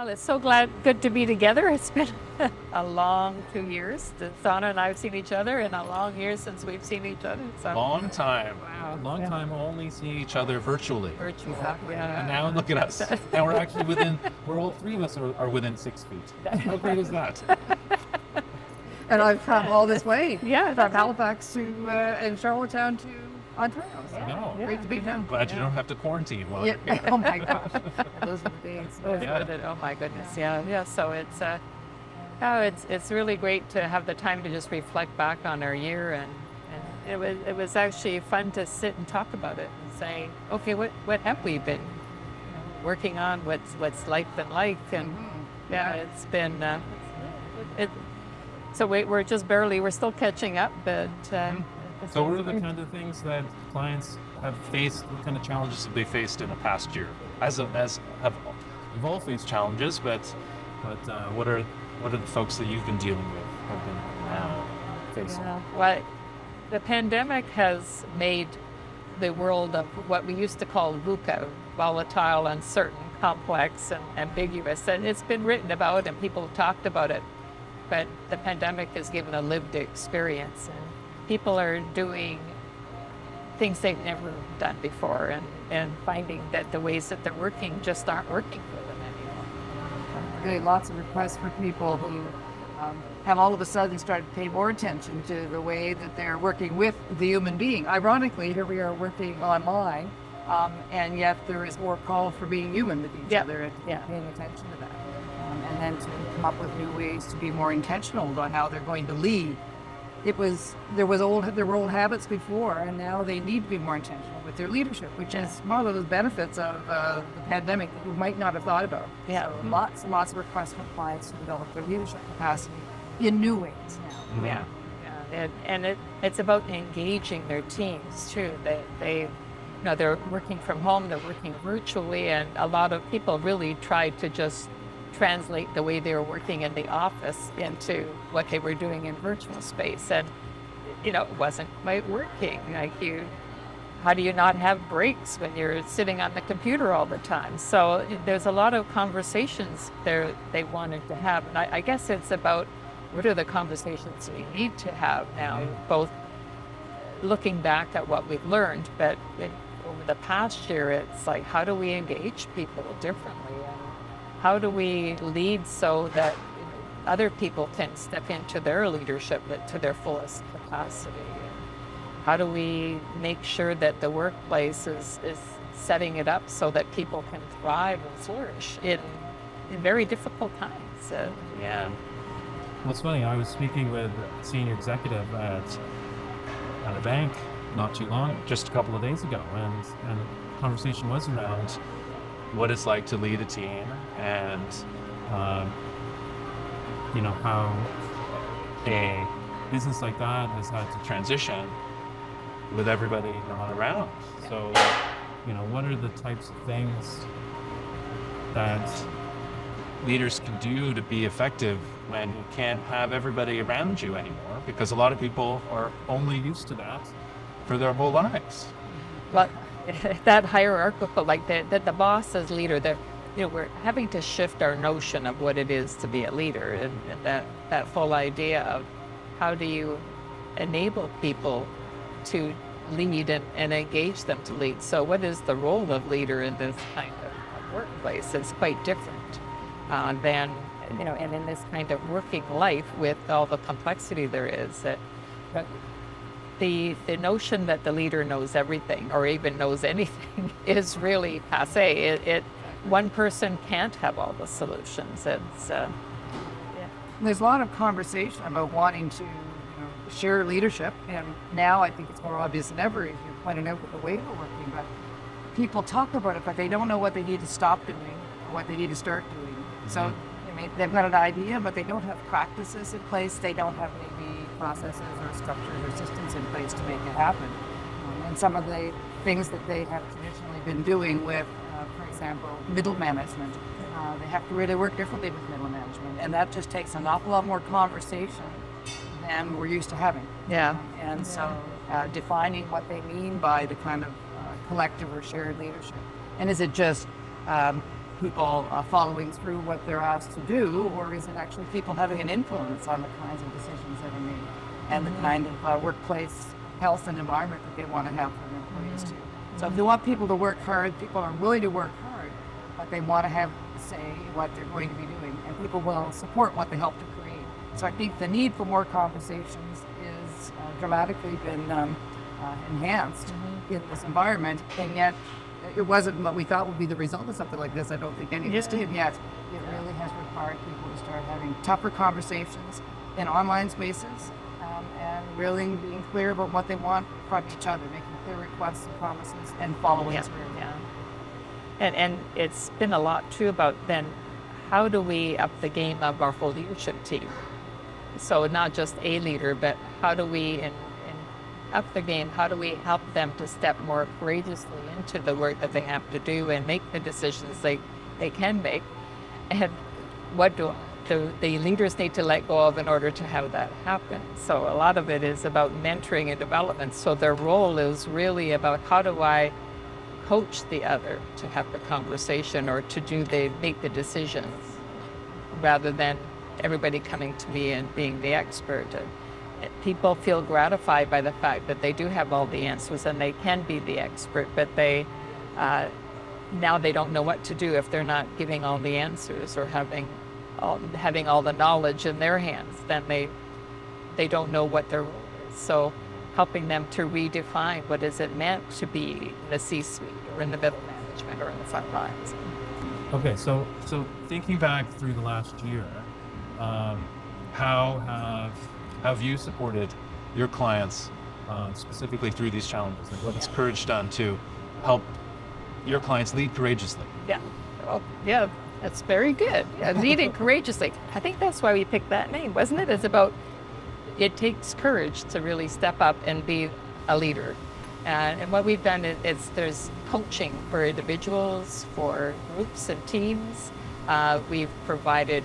Well, it's so good to be together. It's been a long 2 years. Donna and I have seen each other, and a long year since we've seen each other. So. Long time. Wow. Long time only seeing each other virtually. Virtually, And yeah. now look at us. Now we're actually we're all three of us are within 6 feet. How great is that? And I've come all this way. Yeah, From Halifax to and Charlottetown to Ontario. So I know. great to be down. Glad you don't have to quarantine while Yeah. you're here. Oh my gosh. Those are the days. Oh my goodness, yeah. So it's really great to have the time to just reflect back on our year, and it was actually fun to sit and talk about it and say, okay, what have we been working on? What's life been like? And it's been so we're still catching up, but. So what are the kind of things that clients have faced? What kind of challenges have they faced in the past year? We've all faced challenges, but what are the folks that you've been dealing with have been facing? Yeah. Well, the pandemic has made the world of what we used to call VUCA, volatile, uncertain, complex, and ambiguous, and it's been written about and people have talked about it, but the pandemic has given a lived experience. And people are doing things they've never done before, and finding that the ways that they're working just aren't working for them anymore. Getting lots of requests for people who have all of a sudden started to pay more attention to the way that they're working with the human being. Ironically, here we are working online, and yet there is more call for being human with each other and paying attention to that. And then to come up with new ways to be more intentional about how they're going to lead. There were old habits before, and now they need to be more intentional with their leadership, which is one of the benefits of the pandemic that you might not have thought about. Yeah. So lots and lots of requests from clients to develop their leadership capacity in new ways now. Yeah. And it's about engaging their teams too. They're working from home, they're working virtually, and a lot of people really tried to just translate the way they were working in the office into what they were doing in virtual space, and it wasn't quite working. How do you not have breaks when you're sitting on the computer all the time? So there's a lot of conversations there they wanted to have, and I guess it's about what are the conversations we need to have now, both looking back at what we've learned, but over the past year, it's like, how do we engage people differently? How do we lead so that other people can step into their leadership to their fullest capacity? How do we make sure that the workplace is setting it up so that people can thrive and flourish in very difficult times? Yeah. Well, it's funny. I was speaking with a senior executive at a bank just a couple of days ago, and the conversation was around What it's like to lead a team, and how a business like that has had to transition with everybody not around. So, what are the types of things that leaders can do to be effective when you can't have everybody around you anymore, because a lot of people are only used to that for their whole lives. Well, that hierarchical, like the boss as leader, we're having to shift our notion of what it is to be a leader, and that full idea of how do you enable people to lead and engage them to lead. So what is the role of leader in this kind of workplace? It's quite different than, and in this kind of working life with all the complexity there is. The notion that the leader knows everything or even knows anything is really passé. One person can't have all the solutions. There's a lot of conversation about wanting to share leadership, and now I think it's more obvious than ever, as you're pointing out with the way we're working, but people talk about it, but they don't know what they need to stop doing or what they need to start doing. So they've got an idea, but they don't have practices in place. They don't have maybe processes or structures or systems in place to make it happen. And some of the things that they have traditionally been doing with, for example, middle management, they have to really work differently with middle management, and that just takes an awful lot more conversation than we're used to having. Yeah. And so defining what they mean by the kind of collective or shared leadership. And is it just people following through what they're asked to do, or is it actually people having an influence on the kinds of decisions that are made and the kind of workplace health and environment that they want to have for their employees too. So if they want people to work hard, people are willing to work hard, but they want to have say what they're going to be doing, and people will support what they help to create. So I think the need for more conversations is dramatically been enhanced in this environment, and yet it wasn't what we thought would be the result of something like this. I don't think any of us did yet. It really has required people to start having tougher conversations in online spaces, and really being clear about what they want from each other, making clear requests and promises, and following through. Yeah. And it's been a lot too about then how do we up the game of our whole leadership team? So not just a leader, but how do we in up the game, how do we help them to step more courageously into the work that they have to do and make the decisions they can make? And what do the leaders need to let go of in order to have that happen? So a lot of it is about mentoring and development. So their role is really about how do I coach the other to have the conversation or to make the decisions, rather than everybody coming to me and being the expert. People feel gratified by the fact that they do have all the answers and they can be the expert, but they now they don't know what to do if they're not giving all the answers or having all the knowledge in their hands. Then they don't know what their role is. So helping them to redefine what is it meant to be in the C-suite or in the middle management or in the front lines. Okay, so thinking back through the last year, how have you supported your clients specifically through these challenges? Like what has Courage done to help your clients lead courageously? Yeah, well, yeah, that's very good. Yeah, leading courageously. I think that's why we picked that name, wasn't it? It's about, it takes courage to really step up and be a leader. And what we've done is there's coaching for individuals, for groups and teams. We've provided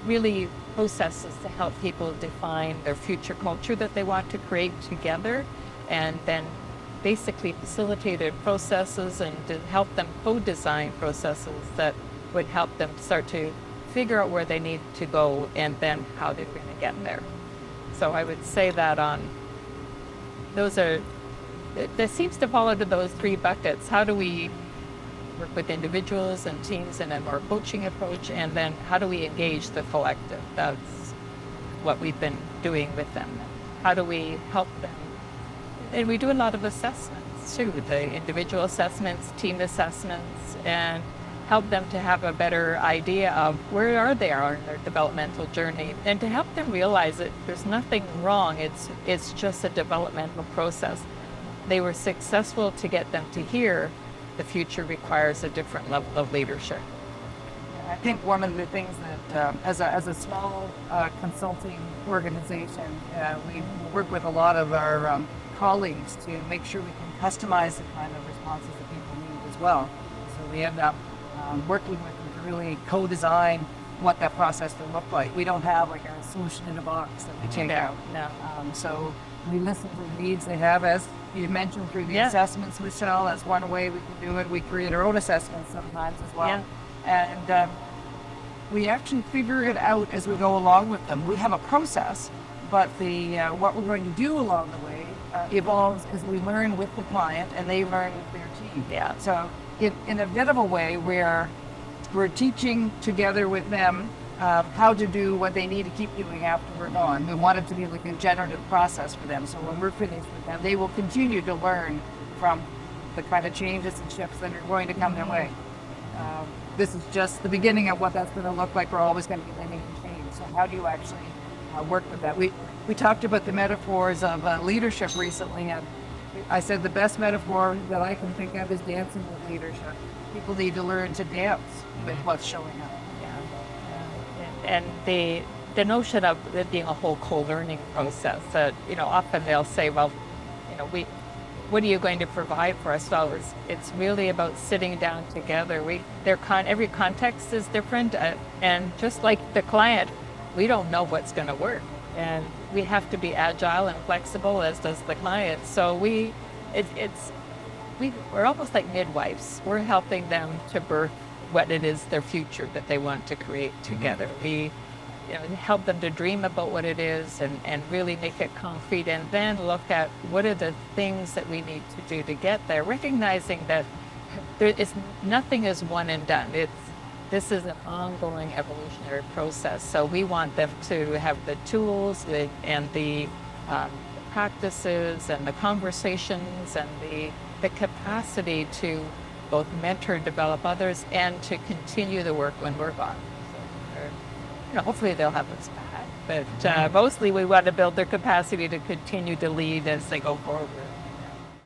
really processes to help people define their future culture that they want to create together, and then basically facilitated processes and to help them co-design processes that would help them start to figure out where they need to go and then how they're going to get there. So I would say that there seems to fall into those three buckets. How do we work with individuals and teams in a more coaching approach, and then how do we engage the collective? That's what we've been doing with them. How do we help them? And we do a lot of assessments too, the individual assessments, team assessments, and help them to have a better idea of where are they on their developmental journey, and to help them realize that there's nothing wrong. It's just a developmental process. They were successful to get them to hear the future requires a different level of leadership. I think one of the things that, as a small consulting organization, we work with a lot of our colleagues to make sure we can customize the kind of responses that people need as well. So we end up working with them to really co-design what that process will look like. We don't have like a solution in a box that we take out. No. So we listen to the needs they have, as you mentioned through the assessments, Michelle. That's one way we can do it. We create our own assessments sometimes as well. And we actually figure it out as we go along with them. We have a process, but what we're going to do along the way evolves as we learn with the client and they learn with their team. Yeah. So in a bit of a way, we're teaching together with them how to do what they need to keep doing after we're gone. We want it to be like a generative process for them. So when we're finished with them, they will continue to learn from the kind of changes and shifts that are going to come their way. This is just the beginning of what that's going to look like. We're always going to be learning and change. So how do you actually work with that? We talked about the metaphors of leadership recently, and I said the best metaphor that I can think of is dancing with leadership. People need to learn to dance with what's showing up. And the notion of it being a whole co-learning process, that often they'll say, well, what are you going to provide for us? Well, it's really about sitting down together. Every context is different, and just like the client, we don't know what's going to work, and we have to be agile and flexible, as does the client. So we're almost like midwives. We're helping them to birth what it is, their future that they want to create together. We help them to dream about what it is and really make it concrete, and then look at what are the things that we need to do to get there, recognizing that nothing is one and done. This is an ongoing evolutionary process. So we want them to have the tools and the practices and the conversations and the capacity to both mentor and develop others and to continue the work when we're gone. So hopefully they'll have us back. But mostly we want to build their capacity to continue to lead as they go forward.